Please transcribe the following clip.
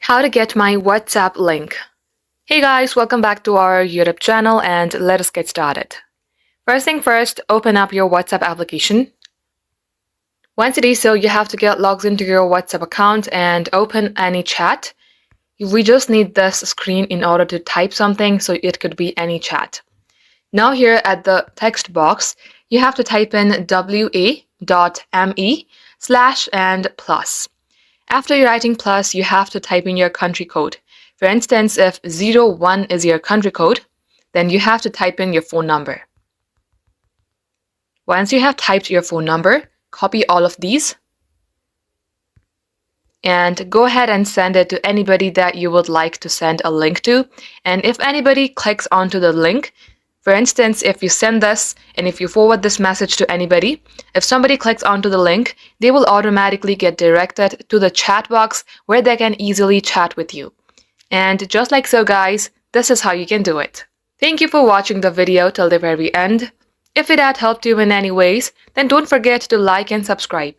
How to get my WhatsApp link. Hey guys, welcome back to our YouTube channel and let us get started. First thing first, open up your WhatsApp application. Once it is so, you have to get logged into your WhatsApp account and open any chat. We just need this screen in order to type something, so it could be any chat. Now here at the text box, you have to type in wa.me/ and plus. After you're writing plus, you have to type in your country code. For instance, if 01 is your country code, then you have to type in your phone number. Once you have typed your phone number, copy all of these and go ahead and send it to anybody that you would like to send a link to. And if anybody clicks onto the link, for instance, if you send this and if you forward this message to anybody, if somebody clicks onto the link, they will automatically get directed to the chat box where they can easily chat with you. And just like so, guys, this is how you can do it. Thank you for watching the video till the very end. If it had helped you in any ways, then don't forget to like and subscribe.